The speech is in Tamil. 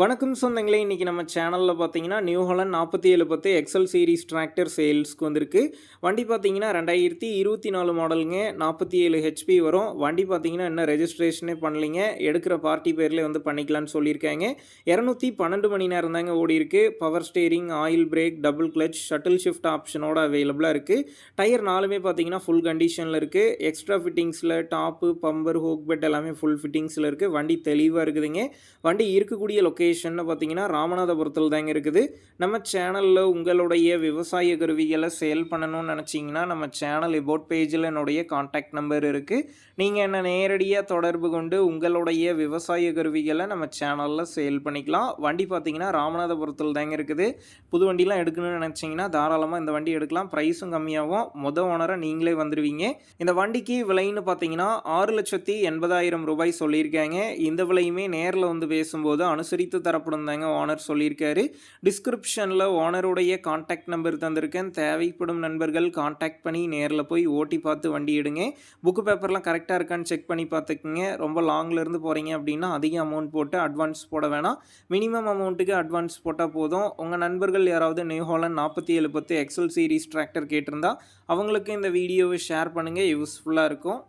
வணக்கம் சொந்தங்களே, இன்றைக்கி நம்ம சேனலில் பார்த்தீங்கன்னா New Holland 4710 Excel series tractor சேல்ஸ்க்கு வந்திருக்கு. வண்டி பார்த்தீங்கன்னா 2024 மாடலுங்க. 47 ஹெச்பி வரும். வண்டி பார்த்தீங்கன்னா இன்னும் ரெஜிஸ்ட்ரேஷனே பண்ணலிங்க. எடுக்கிற பார்ட்டி பேர்லேயே வந்து பண்ணிக்கலான்னு சொல்லியிருக்காங்க. 212 மணி நேரம் தாங்க ஓடி இருக்குது. Power steering, oil brake, double clutch, shuttle shift ஆப்ஷனோட அவைலபிளாக இருக்குது. டயர் நாலுமே பார்த்தீங்கன்னா ஃபுல் கண்டிஷனில் இருக்குது. எக்ஸ்ட்ரா ஃபிட்டிங்ஸில் டாப்பு, பம்பர், ஹோக் பெட் எல்லாமே ஃபுல் ஃபிட்டிங்ஸில் இருக்குது. வண்டி தெளிவாக இருக்குதுங்க. வண்டி இருக்கக்கூடிய லொக்கேஷன்னு பார்த்தீங்கன்னா ராமநாதபுரத்தில் தாங்க இருக்குது. நம்ம சேனலில் உங்களுடைய விவசாய கருவிகளை சேல் பண்ணணும்னு நினச்சிங்கன்னா நம்ம சேனல் எபோட் பேஜில் என்னுடைய கான்டாக்ட் நம்பர் இருக்குது. நீங்கள் என்ன நேரடியாக தொடர்பு கொண்டு உங்களுடைய விவசாய கருவிகளை நம்ம சேனலில் சேல் பண்ணிக்கலாம். வண்டி பார்த்தீங்கன்னா ராமநாதபுரத்தில் தாங்க இருக்குது. புது வண்டிலாம் எடுக்கணும்னு நினச்சிங்கன்னா தாராளமாக இந்த வண்டி எடுக்கலாம். ப்ரைஸும் கம்மியாகும். ஓனராக நீங்களே வந்துடுவீங்க. இந்த வண்டிக்கு விலைன்னு பார்த்தீங்கன்னா 6,80,000 ரூபாய் சொல்லியிருக்காங்க. இந்த விலையுமே நேரில் வந்து பேசும்போது அனுசரித்து தரப்படும் தாங்க ஓனர் சொல்லியிருக்காரு. டிஸ்கிரிப்ஷனில் ஓனருடைய கான்டாக்ட் நம்பர் தந்திருக்கேன். தேவைப்படும் நண்பர்கள் கான்டாக்ட் பண்ணி நேரில் போய் ஓட்டி பார்த்து வண்டி எடுங்க. புக்கு பேப்பர்லாம் கரெக்டாக இருக்கான்னு செக் பண்ணி பார்த்துக்குங்க. ரொம்ப லாங்லேருந்து போகிறீங்க அப்படின்னா அதிக அமௌண்ட் போட்டு அட்வான்ஸ் போட வேணாம். மினிமம் அமௌண்ட்டுக்கு அட்வான்ஸ் போட்டால் போதும். உங்கள் நண்பர்கள் யாராவது New Holland 4710 Excel series tractor கேட்டிருந்தா அவங்களுக்கு இந்த வீடியோவை ஷேர் பண்ணுங்கள். யூஸ்ஃபுல்லாக இருக்கும்.